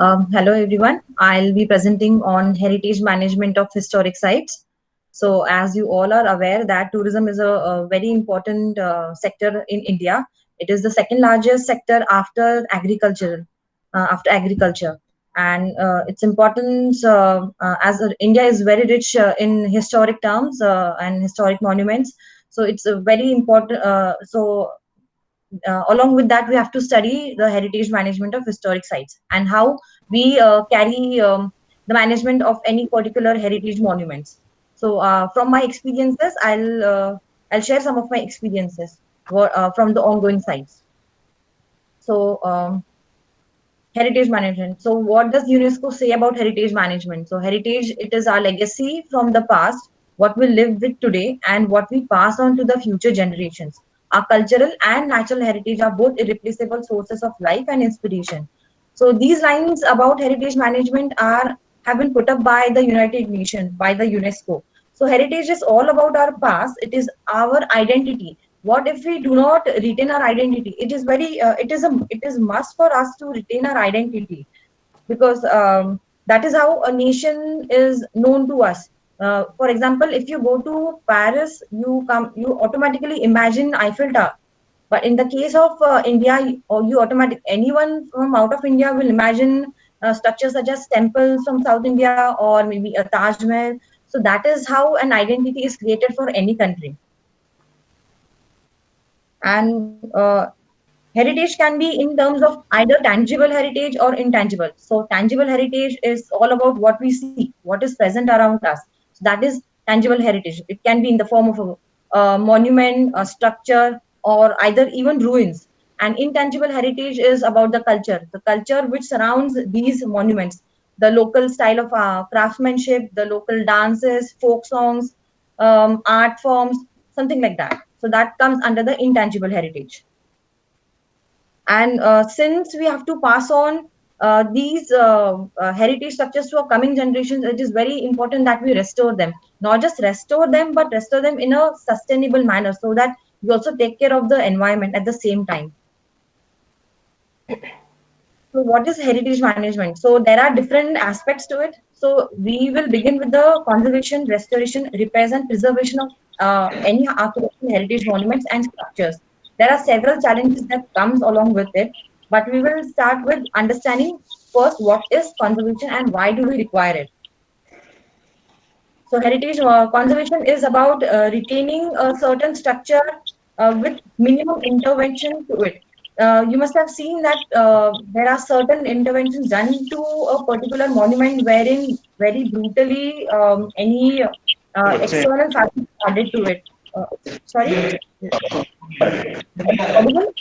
Hello everyone. I'll be presenting on heritage management of historic sites. So as you all are aware that tourism is a very important sector in India. It is the second largest sector after agriculture. And its importance India is very rich in historic terms and historic monuments. So it's a very important. Along with that, we have to study the heritage management of historic sites and how we carry the management of any particular heritage monuments. So, from my experiences, I'll share some of my experiences from the ongoing sites. So, heritage management. So, what does UNESCO say about heritage management? So, heritage, it is our legacy from the past, what we live with today, and what we pass on to the future generations. Our cultural and natural heritage are both irreplaceable sources of life and inspiration. So, these lines about heritage management are have been put up by the United Nations, by the UNESCO. So, heritage is all about our past. It is our identity. What if we do not retain our identity? It is must for us to retain our identity, because that is how a nation is known to us. For example, if you go to Paris, you automatically imagine Eiffel Tower. But in the case of India, or you automatic anyone from out of India will imagine structures such as temples from South India, or maybe a Taj Mahal. So that is how an identity is created for any country. And heritage can be in terms of either tangible heritage or intangible. So tangible heritage is all about what we see, what is present around us. So that is tangible heritage. It can be in the form of a monument, a structure, or either even ruins. And intangible heritage is about the culture which surrounds these monuments, the local style of craftsmanship, the local dances, folk songs, art forms, something like that. So that comes under the intangible heritage. And since we have to pass on these heritage structures to our coming generations, it is very important that we restore them. Not just restore them, but restore them in a sustainable manner, so that we also take care of the environment at the same time. So, what is heritage management? So, there are different aspects to it. So, we will begin with the conservation, restoration, repairs, and preservation of any architectural heritage monuments and structures. There are several challenges that comes along with it, but we will start with understanding first what is conservation and why do we require it. So, heritage conservation is about retaining a certain structure with minimum intervention to it. You must have seen that there are certain interventions done to a particular monument wherein very brutally any external factors added to it. Uh, Sorry, am I audible?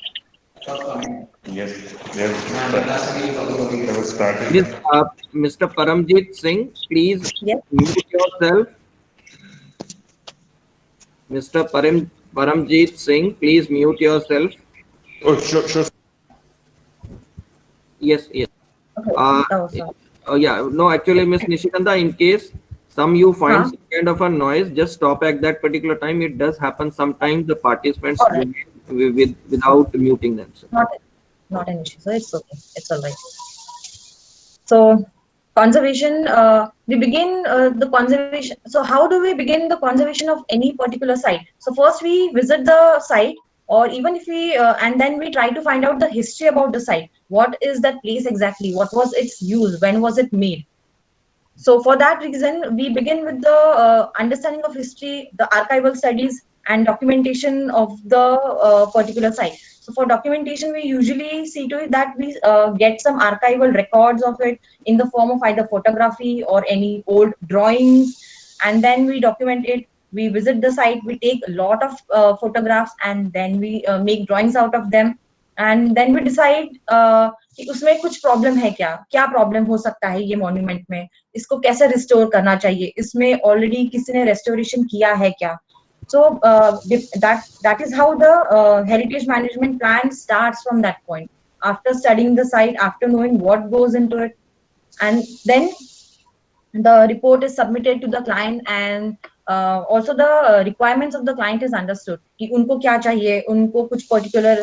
Yes, yes. I was starting. Miss, Mr. Paramjit Singh, please Yes. mute yourself. Mr. Paramjit Singh, please mute yourself. Oh, sure, sure. Yes, yes. Okay. Uh, Oh, sorry. yeah, no, actually, Miss Nishikanta, in case you find Huh? some kind of a noise, just stop at that particular time. It does happen sometimes. The participants All right. remain without muting themselves. Not not an issue. So it's okay. It's all right. So conservation, we begin the conservation. So how do we begin the conservation of any particular site? So first we visit the site, or even if we, and then we try to find out the history about the site. What is that place exactly? What was its use? When was it made? So for that reason, we begin with the understanding of history, the archival studies, and documentation of the particular site. So for documentation, we usually see to it that we get some archival records of it in the form of either photography or any old drawings, and then we document it. We visit the site, we take a lot of photographs, and then we make drawings out of them, and then we decide कि उसमें कुछ problem है, क्या क्या problem हो सकता है ये मॉन्यूमेंट में, इसको कैसे रिस्टोर करना चाहिए, इसमें ऑलरेडी किसी ने रेस्टोरेशन किया है क्या. So that is how the heritage management plan starts from that point. After studying the site, after knowing what goes into it, and then the report is submitted to the client, and also the requirements of the client is understood कि उनको क्या चाहिए, उनको कुछ particular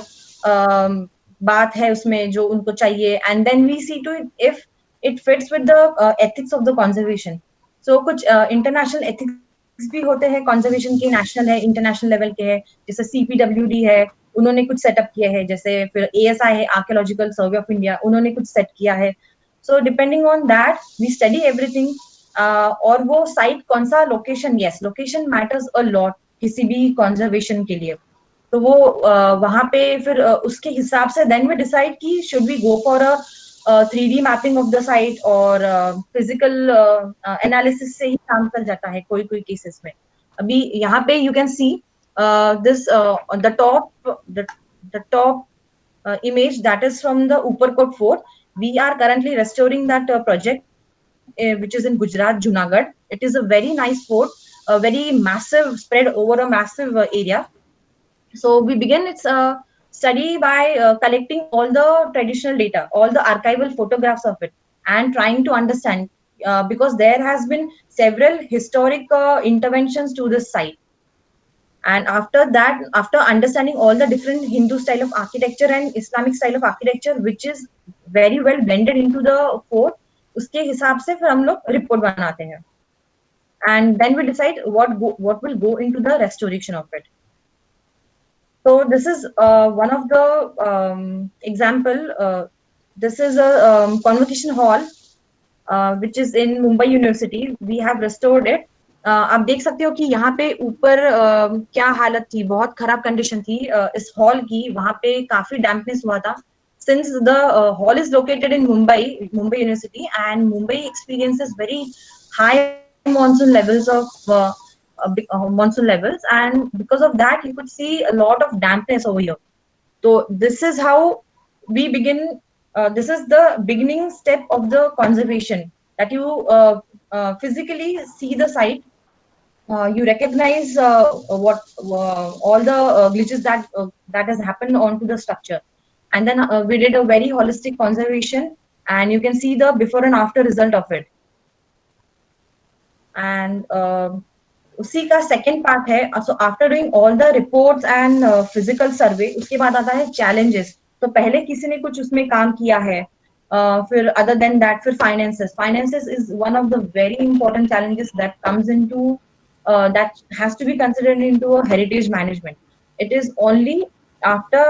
बात है उसमें जो उनको चाहिए, and then we see to it if it fits with the ethics of the conservation. So कुछ international ethics भी होते हैं conservation के, national है, international level के है, जैसे CPWD है, उन्होंने कुछ सेटअप किया है, जैसे फिर ASI है, Archaeological Survey of India, उन्होंने कुछ सेट किया है. So depending on that, we study everything. और वो साइट कौन सा location, yes location matters a lot किसी भी कंजर्वेशन के लिए. तो वो वहां पे फिर उसके हिसाब से देन वी डिसाइड कि should we go for a 3D mapping of the site और फिजिकल एनालिसिस से ही काम चल जाता है कोई कोई केसेस में. अभी यहाँ पे you can see this the top image that is from the Uparkot Fort. We are currently restoring that project, which is in Gujarat, Junagadh. It is a very nice fort, a very massive, spread over a massive area. So we begin its study by collecting all the traditional data, all the archival photographs of it, and trying to understand, because there has been several historic interventions to this site. And after that, after understanding all the different Hindu style of architecture and Islamic style of architecture, which is very well blended into the fort, उसके हिसाब से फिर हम लोग report बनाते हैं. And then we decide what will go into the restoration of it. So this is one of the example. This is a convocation hall which is in Mumbai University. We have restored it. आप देख सकते हो कि यहाँ पे ऊपर क्या हालत थी, बहुत खराब कंडीशन थी इस हॉल की. वहां पे काफी डैम्पनेस हुआ था. Since the hall is located in Mumbai University, and Mumbai experiences very high monsoon levels of monsoon levels, and because of that, you could see a lot of dampness over here. So this is how we begin. This is the beginning step of the conservation, that you physically see the site. You recognize what all the glitches that has happened onto the structure, and then we did a very holistic conservation, and you can see the before and after result of it. And उसी का second part है. So after doing all the reports and physical survey, उसके बाद आता है challenges. तो पहले किसी ने कुछ उसमें काम किया है, फिर अदर देन दैट फिर finances is one of the very important challenges that comes into, that has to be considered into a heritage management. It is only after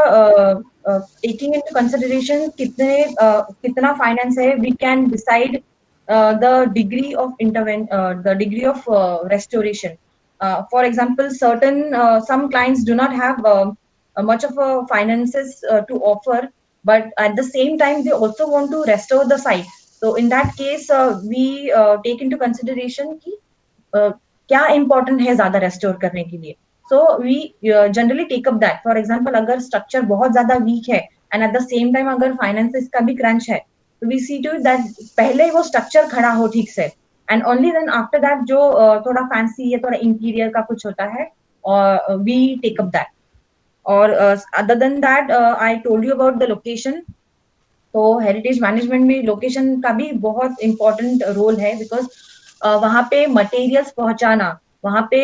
taking into consideration कितना finance है, we can decide the degree of restoration. For example, some clients do not have much of a finances to offer, but at the same time they also want to restore the site. So in that case, we take into consideration कि क्या important है ज्यादा restore करने के लिए. So we generally take up that. For example, अगर structure बहुत ज्यादा weak है and at the same time अगर finances का भी crunch है, तो we see to it that पहले वो structure खड़ा हो ठीक से, and only then after that जो थोड़ा fancy या थोड़ा interior का कुछ होता है, और we take up that. और other than that, I told you about the location. तो हेरिटेज मैनेजमेंट में लोकेशन का भी बहुत इंपॉर्टेंट रोल है, बिकॉज वहां पे मटेरियल्स पहुंचाना, वहां पे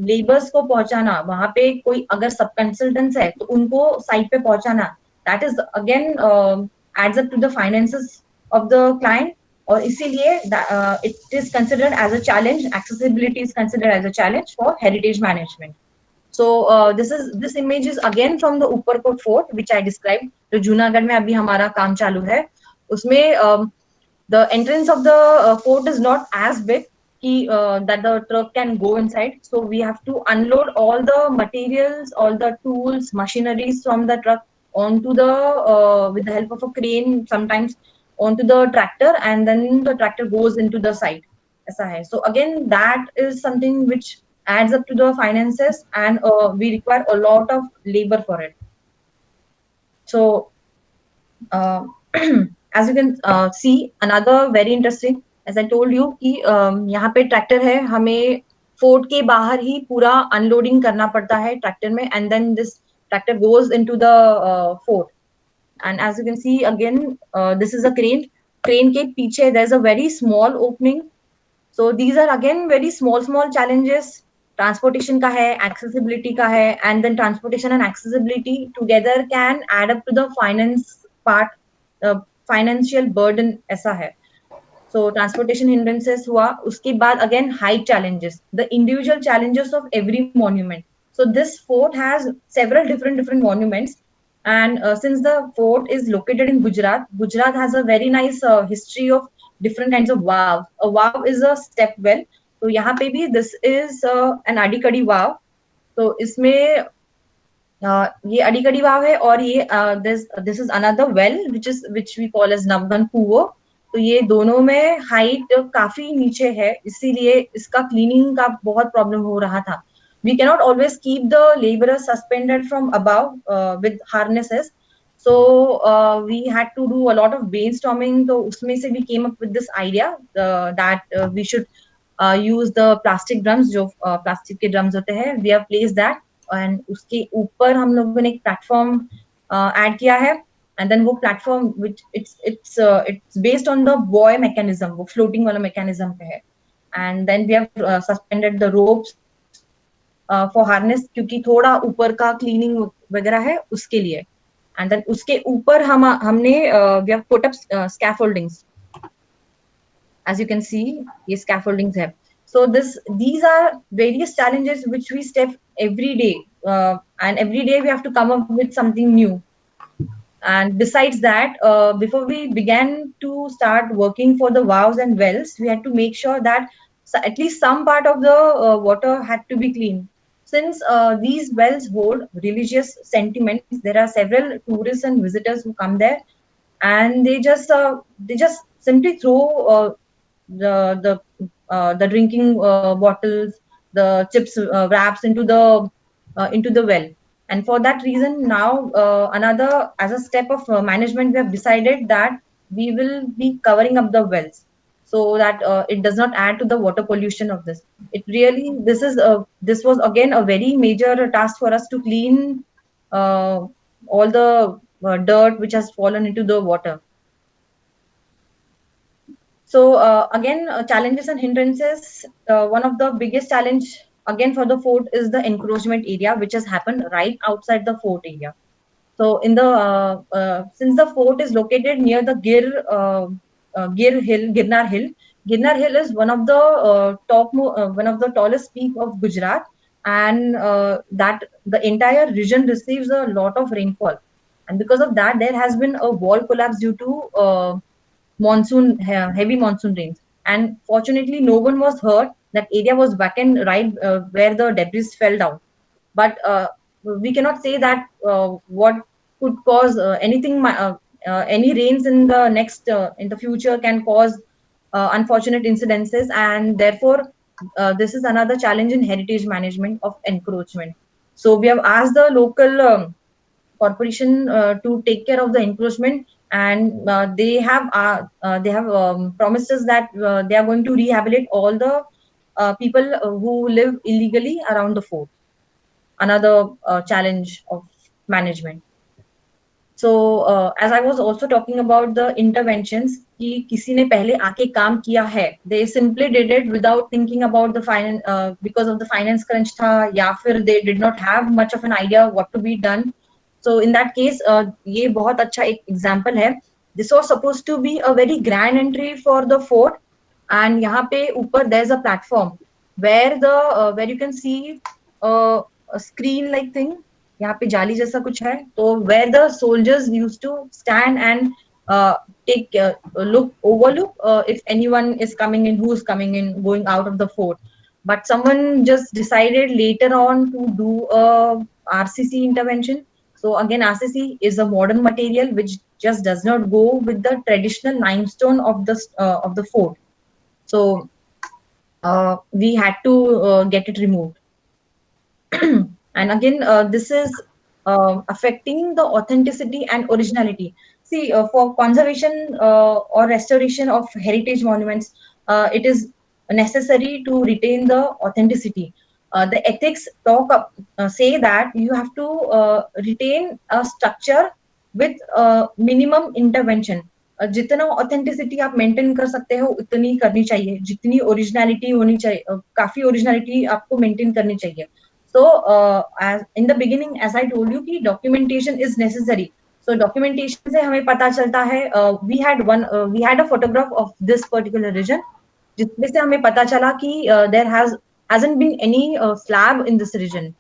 लेबर्स को पहुंचाना, वहां पे कोई अगर सब कंसल्टेंट्स है तो उनको साइट पे पहुंचाना, that is again adds up to the finances of the client. और इसीलिए it is considered as a challenge, accessibility is considered as a challenge for heritage management. So this image is again from the Uparkot Fort, which I described. जो जूनागढ़ में अभी हमारा काम चालू है, उसमें the entrance of the fort is not as big कि that the truck can go inside. So we have to unload all the materials, all the tools, machineries from the truck onto the with the help of a crane sometimes onto the tractor, and then the tractor goes into the site. ऐसा है. So again, that is something which adds up to the finances, and we require a lot of labor for it. So as you can see, another very interesting, as I told you कि यहाँ पे tractor है, हमें fort के बाहर ही पूरा unloading करना पड़ता है ट्रैक्टर में, and then this tractor goes into the fort. And as you can see again, this is a crane के पीछे there's a very small opening. So these are again very small challenges. Transportation का है, accessibility का है, and then transportation and accessibility together can add up to the finance part. Financial burden ऐसा है. So transportation hindrances हुआ, उसके बाद again height challenges, the individual challenges of every monument. So this fort has several different monuments, and since the fort is located in Gujarat, Gujarat has a very nice history of different kinds of wow. A wow is a step well. तो यहाँ पे भी this is an अड़ीकड़ी wow. तो इसमें ये अड़ीकड़ी वाव है, और ये this is another well which we call as नवगन कुओं. तो ये दोनों में हाइट काफी नीचे है, इसीलिए इसका क्लीनिंग का बहुत प्रॉब्लम हो रहा था. We cannot always keep the laborers suspended from above with harnesses. So we had to do a lot of brainstorming. तो उसमें से we came up with this idea that we should use the plastic drums, जो plastic के drums होते हैं. We have placed that, and उसके ऊपर हम लोगों ने एक प्लेटफॉर्म ऐड किया है. एंड देन वो platform which it's based on the buoy mechanism, वो फ्लोटिंग वाला मैकेनिज्म पे है. And then we have suspended the ropes for harness, क्योंकि थोड़ा ऊपर का क्लीनिंग वगैरह है उसके लिए. एंड देन उसके ऊपर हमने we have put up scaffoldings. As you can see ये स्कैफोल्डिंग्स है. So these are various challenges which we step every day, and every day we have to come up with something new. And besides that, before we began to start working for the wows and wells, we had to make sure that at least some part of the water had to be clean. Since these wells hold religious sentiments, there are several tourists and visitors who come there, and they just simply throw the drinking bottles, the chips wraps into the well. And for that reason, now as a step of management, we have decided that we will be covering up the wells, so that it does not add to the water pollution of this. This was again a very major task for us to clean all the dirt which has fallen into the water. So again, challenges and hindrances. One of the biggest challenge again for the fort is the encroachment area, which has happened right outside the fort area. So since the fort is located near the Girnar Hill. Girnar Hill is one of the tallest peak of Gujarat, and that the entire region receives a lot of rainfall. And because of that, there has been a wall collapse due to heavy monsoon rains. And fortunately, no one was hurt. That area was vacant right where the debris fell down. But we cannot say that what could cause anything. Any rains in the future can cause unfortunate incidences, and therefore this is another challenge in heritage management of encroachment. So we have asked the local corporation to take care of the encroachment, and they have promised us that they are going to rehabilitate all the people who live illegally around the fort. Another challenge of management. So as I was also talking about the interventions, कि किसी ने पहले आके काम किया है, they simply did it without thinking about the finance, because of the finance crunch था, या फिर they did not have much of an idea what to be done. So in that case, ये बहुत अच्छा एक example है. This was supposed to be a very grand entry for the fort, and यहाँ पे ऊपर there's a platform where you can see a screen like thing. यहाँ पे जाली जैसा कुछ है, तो where the soldiers used to stand and take overlook if anyone is coming in, who's coming in, going out of the fort. But someone just decided later on to do a RCC intervention. So again, RCC is a modern material which just does not go with the traditional limestone of the fort. So we had to get it removed. And again, this is affecting the authenticity and originality. See, for conservation or restoration of heritage monuments, it is necessary to retain the authenticity. The ethics say that you have to retain a structure with minimum intervention. जितना authenticity आप maintain कर सकते हो उतनी करनी चाहिए, जितनी originality होनी चाहिए, काफी originality आपको maintain करनी चाहिए. So as in the beginning, as I told you, कि documentation is necessary. So documentation से हमें पता चलता है, we had a photograph of this particular region, जिसमें से हमें पता चला कि there hasn't been any slab in this region.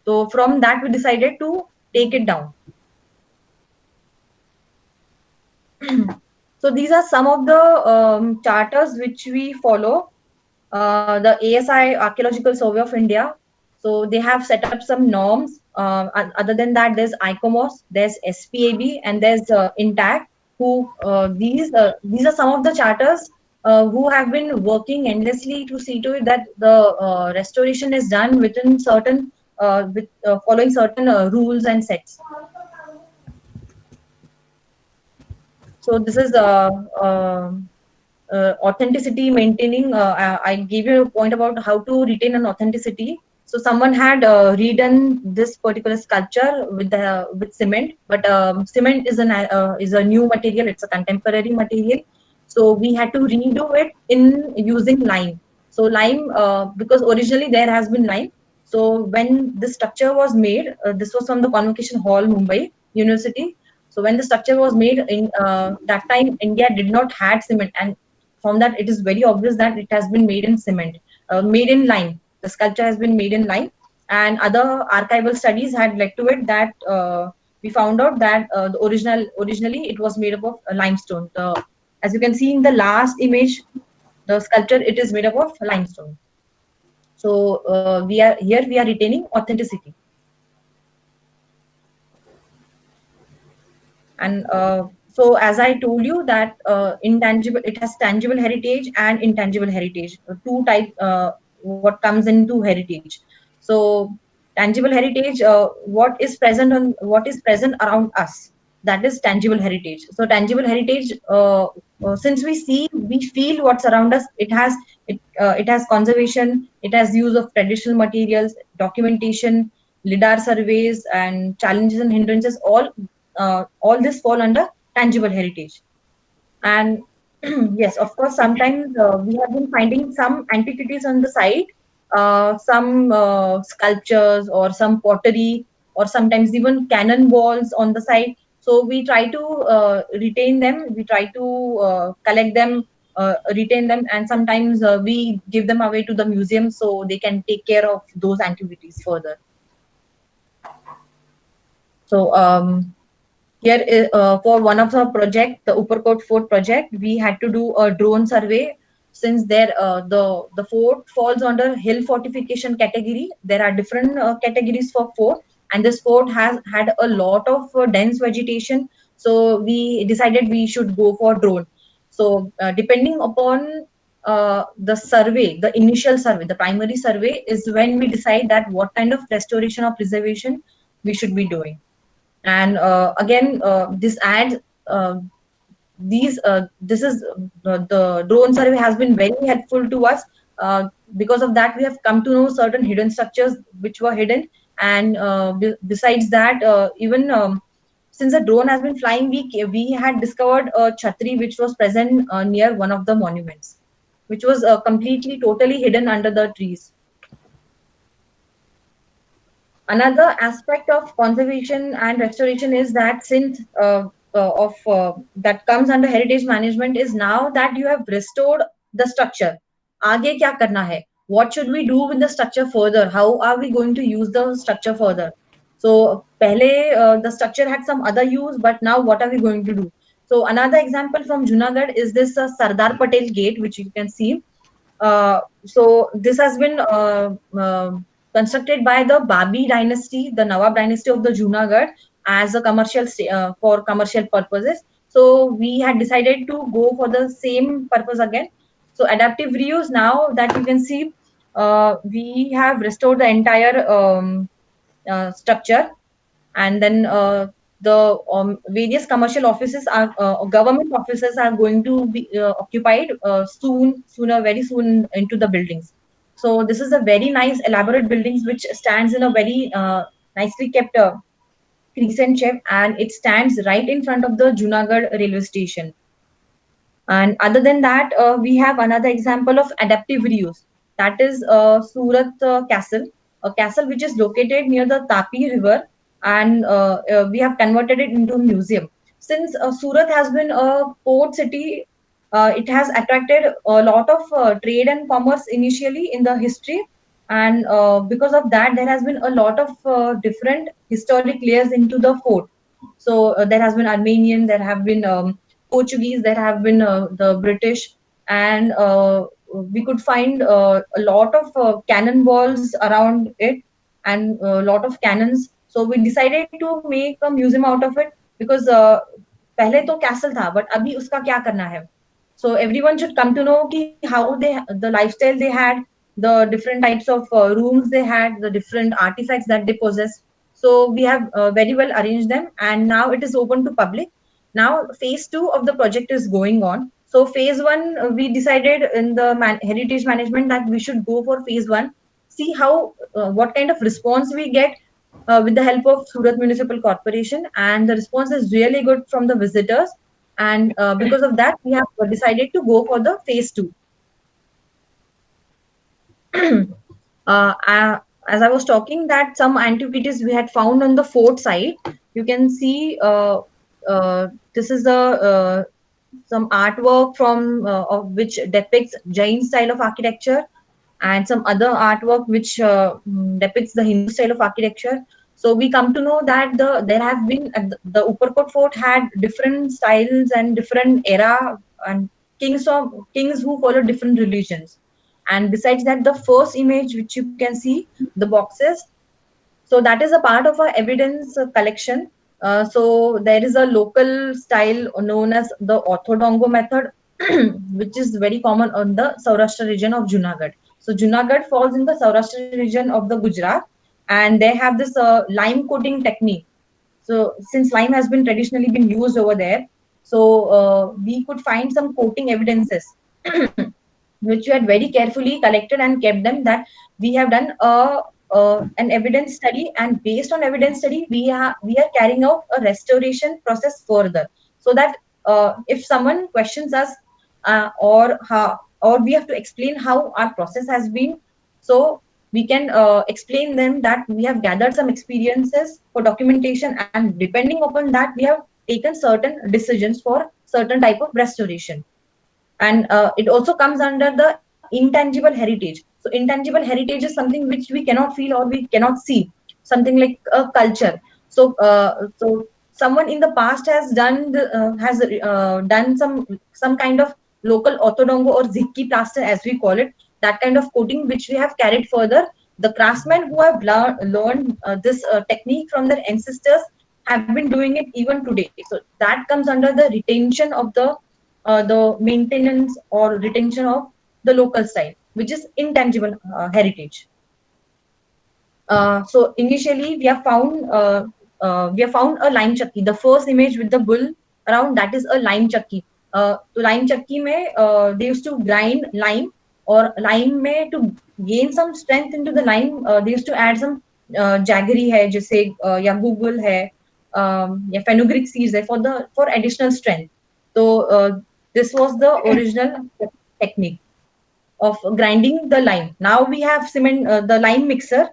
So from that we decided to take it down. So these are some of the charters which we follow. The ASI, Archaeological Survey of India, so they have set up some norms. Other than that, there's ICOMOS, there's SPAB, and there's INTAC. These are some of the charters who have been working endlessly to see to it that the restoration is done within certain following certain rules and sets. So this is authenticity maintaining. I gave you a point about how to retain an authenticity. So someone had redone this particular sculpture with cement, but cement is a new material. It's a contemporary material. So we had to redo it in using lime. So lime, because originally there has been lime. So when the structure was made, this was from the Convocation Hall, Mumbai University. So when the structure was made in that time, India did not had cement, and from that it is very obvious that it has been made in cement, made in lime. The sculpture has been made in lime, and other archival studies had led to it that we found out that originally it was made up of limestone. As you can see in the last image, the sculpture, it is made up of limestone. So we are retaining authenticity. And so as I told you that it has tangible heritage and intangible heritage, two type what comes into heritage. So tangible heritage, what is present around us, that is tangible heritage. So tangible heritage, since we feel what's around us, it has conservation, it has use of traditional materials, documentation, lidar surveys, and challenges and hindrances, all this fall under tangible heritage. And yes, of course, sometimes we have been finding some antiquities on the site, some sculptures or some pottery, or sometimes even cannonballs on the site. So we try to retain them, we try to collect them, retain them, and sometimes we give them away to the museum so they can take care of those antiquities further. So here for one of the project, the Upperkot Fort project, we had to do a drone survey. Since there the fort falls under hill fortification category, there are different categories for fort, and this fort has had a lot of dense vegetation. So we decided we should go for drone. So depending upon the survey, the initial survey, the primary survey is when we decide that what kind of restoration or preservation we should be doing. And again, this adds this is the drone survey has been very helpful to us. Because of that, we have come to know certain hidden structures which were hidden. And besides that, even since the drone has been flying, we had discovered a chhatri which was present near one of the monuments, which was completely totally hidden under the trees. Another aspect of conservation and restoration is that since that comes under heritage management is now that you have restored the structure, आगे क्या करना है? What should we do with the structure further? How are we going to use the structure further? So पहले the structure had some other use, but now what are we going to do? So another example from Junagadh is this Sardar Patel Gate, which you can see. So this has been constructed by the Babi dynasty, the Nawab dynasty of the Junagadh, as a commercial for commercial purposes. So we had decided to go for the same purpose again. So adaptive reuse, now that you can see, we have restored the entire structure, and then the various commercial offices are government offices are going to be occupied very soon into the buildings. So this is a very nice elaborate buildings which stands in a very nicely kept crescent shape, and it stands right in front of the Junagadh railway station. And other than that, we have another example of adaptive reuse, that is Surat Castle, a castle which is located near the Tapi river. and we have converted it into a museum. Since Surat has been a port city, it has attracted a lot of trade and commerce initially in the history, and because of that, there has been a lot of different historic layers into the fort. So there has been Armenian, there have been Portuguese, there have been the British, and we could find a lot of cannonballs around it and a lot of cannons. So we decided to make a museum out of it because पहले तो castle था, but अभी उसका क्या करना है? So everyone should come to know कि how the lifestyle they had, the different types of rooms they had, the different artifacts that they possessed. So we have very well arranged them, and now it is open to public. Now phase 2 of the project is going on. So phase 1, we decided in the heritage management that we should go for phase 1, see how what kind of response we get with the help of Surat Municipal Corporation, and the response is really good from the visitors. And because of that, we have decided to go for the phase 2. As I was talking, that some antiquities we had found on the fort side. You can see this is the some artwork from of which depicts Jain style of architecture, and some other artwork which depicts the Hindu style of architecture. So we come to know that there have been the Upperkot Fort had different styles and different era, and kings who follow different religions. And besides that, the first image which you can see, the boxes, so that is a part of our evidence collection. So there is a local style known as the orthodongo method, which is very common on the Saurashtra region of Junagadh. So Junagadh falls in the Saurashtra region of the Gujarat, and they have this lime coating technique. So since lime has been traditionally been used over there, so we could find some coating evidences which we had very carefully collected and kept them, that we have done an evidence study, and based on evidence study we are carrying out a restoration process further, so that if someone questions us or we have to explain how our process has been, so we can explain them that we have gathered some experiences for documentation, and depending upon that we have taken certain decisions for certain type of restoration. And it also comes under the intangible heritage. So intangible heritage is something which we cannot feel or we cannot see, something like a culture. So someone in the past has done some kind of local orthodongo or zikki plaster, as we call it, that kind of coating which we have carried further. The craftsmen who have learned this technique from their ancestors have been doing it even today. So that comes under the retention of the maintenance or retention of the local style, which is intangible heritage. So initially we have found a lime chakki. The first image with the bull around, that is a lime chakki. तो lime chakki में they used to grind lime, or lime में to gain some strength into the lime they used to add some jaggery है जैसे या google है या fenugreek seeds है for additional strength. So this was the original technique of grinding the lime. Now we have cement the lime mixer,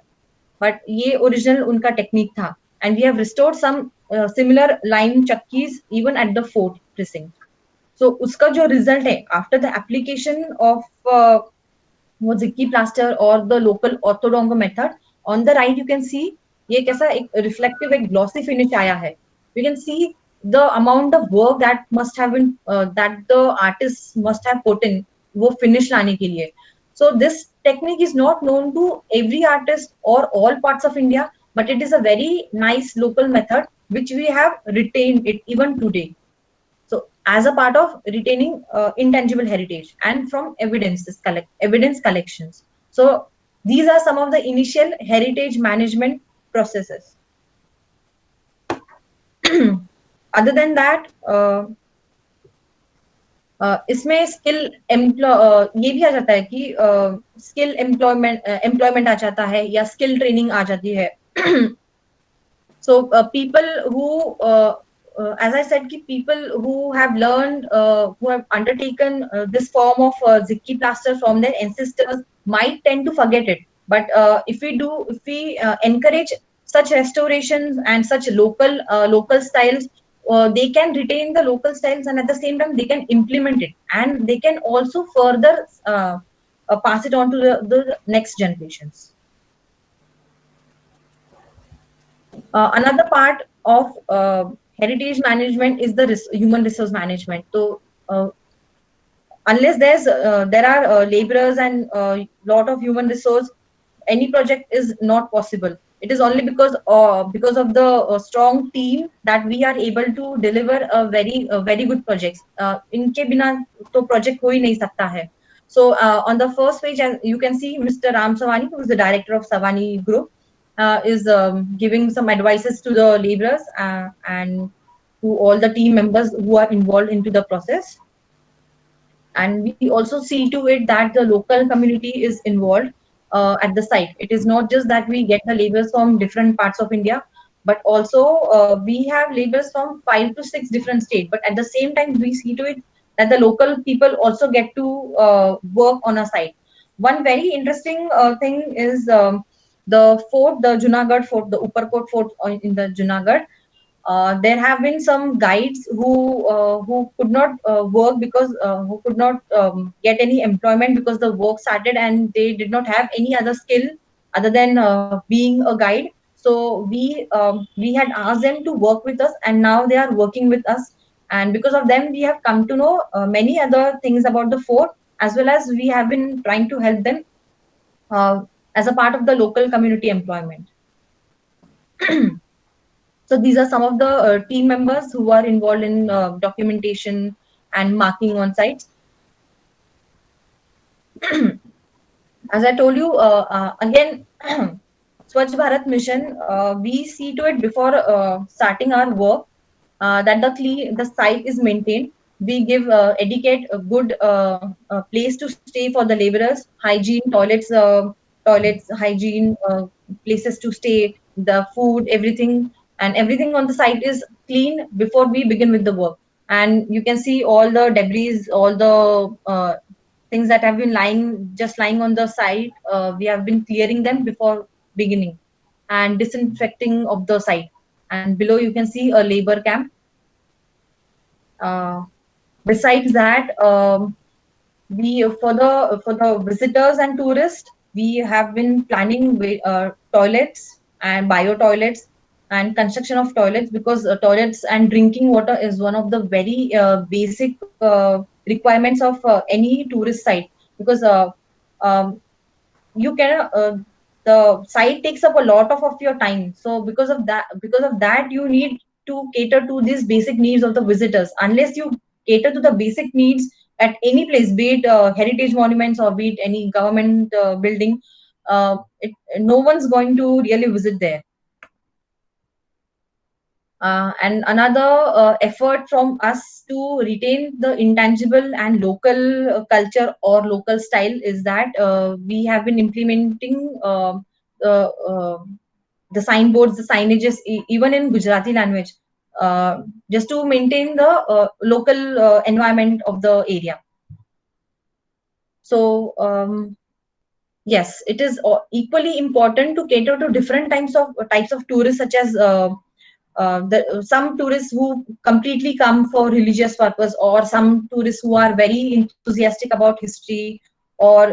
but ये original उनका technique था, and we have restored some similar lime chakkis even at the fort precinct. So उसका जो result है after the application of वो zikki plaster or the local orthodongo method, on the right you can see ये कैसा एक reflective एक glossy finish आया है. You can see the amount of work that must have been that the artists must have put in वो finish लाने के लिए. So this technique is not known to every artist or all parts of India, but it is a very nice local method which we have retained it even today. So as a part of retaining intangible heritage and from evidence collections. So these are some of the initial heritage management processes. Other than that, इसमें skill ये भी आ जाता है कि skill employment आ जाता है या skill training आ जाती है. So people who as I said, people who have learned who have undertaken this form of zikki plaster from their ancestors might tend to forget it, but if we encourage such restorations and such local styles, they can retain the local styles, and at the same time they can implement it, and they can also further pass it on to the next generations. Another part of heritage management is the human resource management. So unless there are laborers and lot of human resource, any project is not possible. It is only because of the strong team that we are able to deliver a very good projects. इनके बिना तो project हो ही नहीं सकता है. So on the first page, as you can see, Mr. Ram Savani, who is the director of Savani Group, is giving some advices to the laborers and to all the team members who are involved into the process. And we also see to it that the local community is involved at the site. It is not just that we get the laborers from different parts of India, but also we have laborers from 5 to 6 different states. But at the same time, we see to it that the local people also get to work on a site. One very interesting thing is the fort, the Junagadh fort, the Upperkot fort in the Junagadh. There have been some guides who could not work because who could not get any employment because the work started and they did not have any other skill other than being a guide. So we had asked them to work with us, and now they are working with us. And because of them, we have come to know many other things about the fort, as well as we have been trying to help them as a part of the local community employment. So these are some of the team members who are involved in documentation and marking on sites. As I told you, again, Swachh Bharat Mission, we see to it before starting our work that the site is maintained. We give educate a good place to stay for the laborers, hygiene, toilets, hygiene, places to stay, the food, everything, and everything on the site is clean before we begin with the work. And you can see all the debris, all the things that have been lying on the site. We have been clearing them before beginning and disinfecting of the site. And below you can see a labor camp. Besides that, we for the visitors and tourists, we have been planning toilets and bio toilets and construction of toilets, because toilets and drinking water is one of the very basic requirements of any tourist site, because um, you can the site takes up a lot of your time. So because of that you need to cater to these basic needs of the visitors. Unless you cater to the basic needs at any place, be it heritage monuments or be it any government building, no one's going to really visit there. And another effort from us to retain the intangible and local culture or local style is that we have been implementing the, uh, the signboards, the signages, even in Gujarati language, just to maintain the local environment of the area. So yes, it is equally important to cater to different types of tourists, such as some tourists who completely come for religious purpose, or some tourists who are very enthusiastic about history, or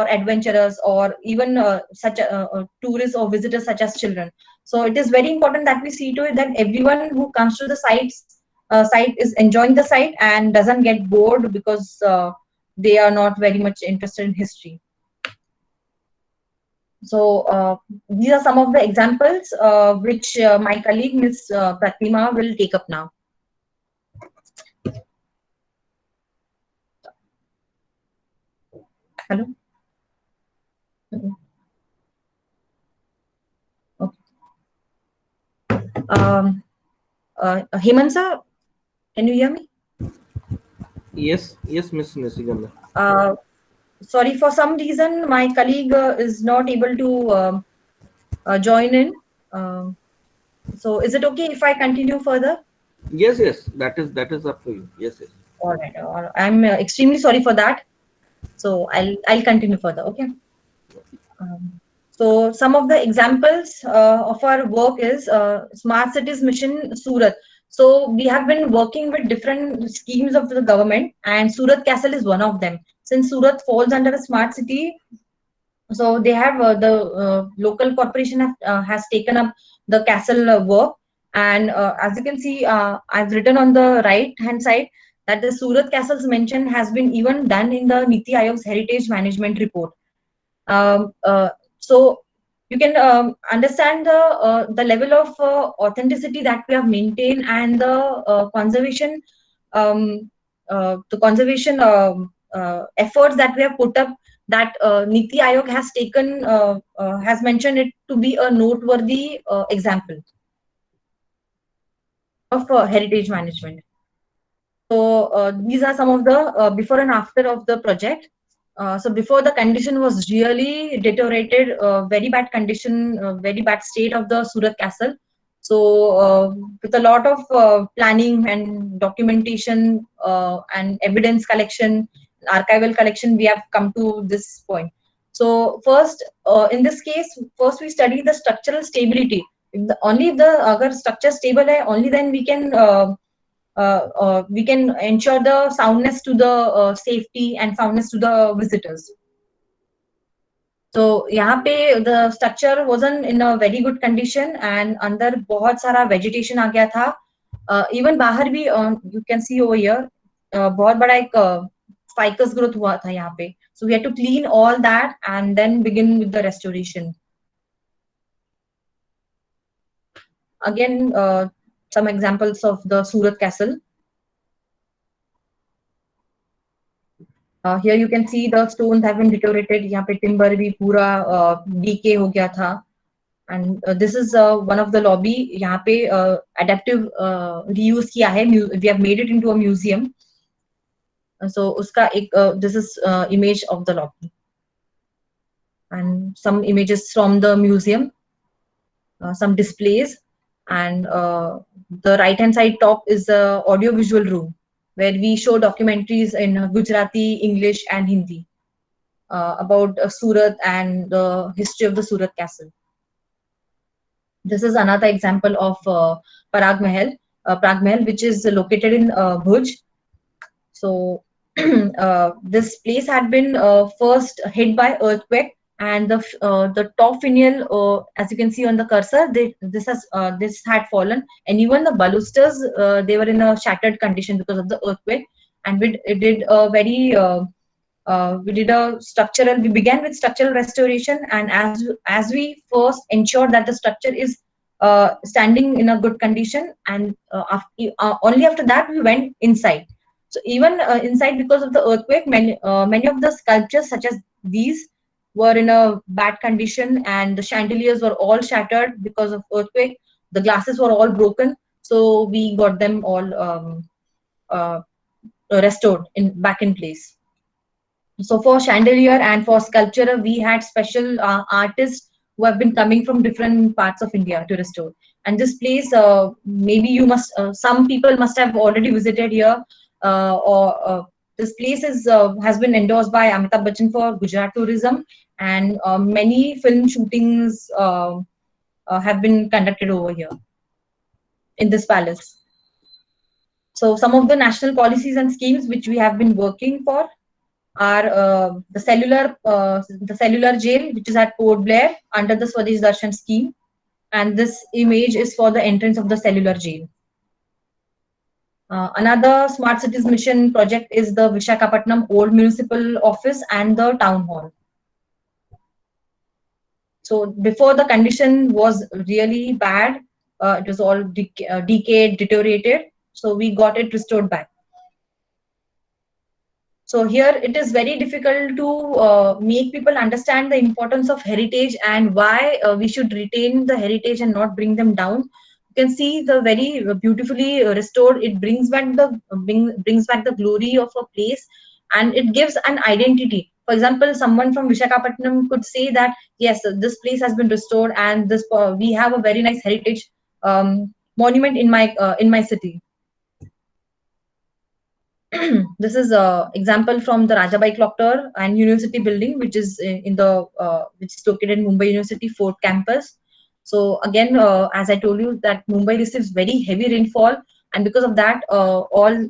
adventurers, or even such tourists or visitors such as children. So it is very important that we see to it that everyone who comes to the site is enjoying the site and doesn't get bored because they are not very much interested in history. So these are some of the examples which my colleague Ms. Pratima will take up now. Hello. Okay. Hemant sir, can you hear me? Yes, Miss Sugandha. Sorry, for some reason my colleague is not able to join in. So is it okay if I continue further? Yes, that is up to you. Yes. All right. I'm extremely sorry for that. So I'll continue further. Okay. So some of the examples of our work is Smart Cities Mission Surat. So we have been working with different schemes of the government, and Surat Castle is one of them. Since Surat falls under a smart city, so they have the local corporation has taken up the castle work, and as you can see, I've written on the right hand side that the Surat Castle's mention has been even done in the Niti Aayog's Heritage Management Report. So you can understand the level of authenticity that we have maintained, and the conservation efforts that we have put up, that Niti Aayog has taken has mentioned it to be a noteworthy example of heritage management. So these are some of the before and after of the project. So before, the condition was really deteriorated, very bad condition, very bad state of the Surat Castle. So with a lot of planning and documentation and evidence collection, archival collection, we have come to this point. So first, in this case, first we study the structural stability. Only if the agar structure stable hai, only then we can ensure the soundness to the safety and soundness to the visitors. So यहाँ पे the structure wasn't in a very good condition, and अंदर बहुत सारा vegetation आ गया था. Even बाहर भी you can see over here बहुत बड़ा एक ficus growth हुआ था यहाँ पे. So we had to clean all that and then begin with the restoration. Again, some examples of the Surat Castle. Here you can see the stones have been deteriorated. यहाँ पे timber भी पूरा decay हो गया था. And this is one of the lobby. यहाँ पे adaptive reuse किया है. We have made it into a museum. So उसका एक this is image of the lobby, and some images from the museum, some displays, and the right hand side top is the audio visual room, where we show documentaries in Gujarati, English, and Hindi about Surat and the history of the Surat Castle. This is another example of Prag Mahal, which is located in Bhuj. So this place had been first hit by earthquake, and the top finial, as you can see on the cursor, this had fallen, and even the balusters they were in a shattered condition because of the earthquake. And we did a very we began with structural restoration, and as we first ensured that the structure is standing in a good condition, and only after that we went inside. So even inside, because of the earthquake, many of the sculptures such as these were in a bad condition, and the chandeliers were all shattered because of earthquake. The glasses were all broken, so we got them all restored back in place. So for chandelier and for sculpture, we had special artists who have been coming from different parts of India to restore. And this place, maybe some people must have already visited here, or this place has been endorsed by Amitabh Bachchan for Gujarat tourism, and many film shootings have been conducted over here in this palace. So some of the national policies and schemes which we have been working for are the cellular jail, which is at Port Blair under the Swadesh Darshan scheme, and this image is for the entrance of the cellular jail. Another Smart Cities Mission project is the Visakhapatnam Old Municipal Office and the Town Hall. So before, the condition was really bad. It was all decayed, deteriorated. So we got it restored back. So here it is very difficult to make people understand the importance of heritage and why we should retain the heritage and not bring them down. You can see the very beautifully restored. It brings back the glory of a place, and it gives an identity. For example, someone from Visakhapatnam could say that yes, this place has been restored, and this we have a very nice heritage monument in my city. This is a example from the Rajabai Clock Tower and University Building, which is which is located in Mumbai University Fort Campus. So again, as I told you, that Mumbai receives very heavy rainfall, and because of that, all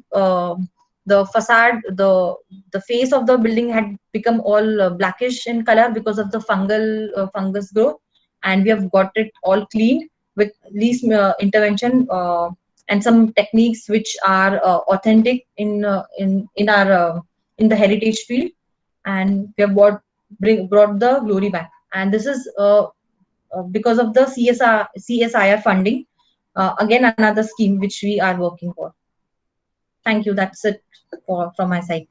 the facade, the face of the building had become all blackish in color because of the fungus growth, and we have got it all cleaned with least intervention. And some techniques which are authentic in our in the heritage field, and we have brought the glory back. And this is because of the CSIR funding. Again, another scheme which we are working for. Thank you. That's it from my side.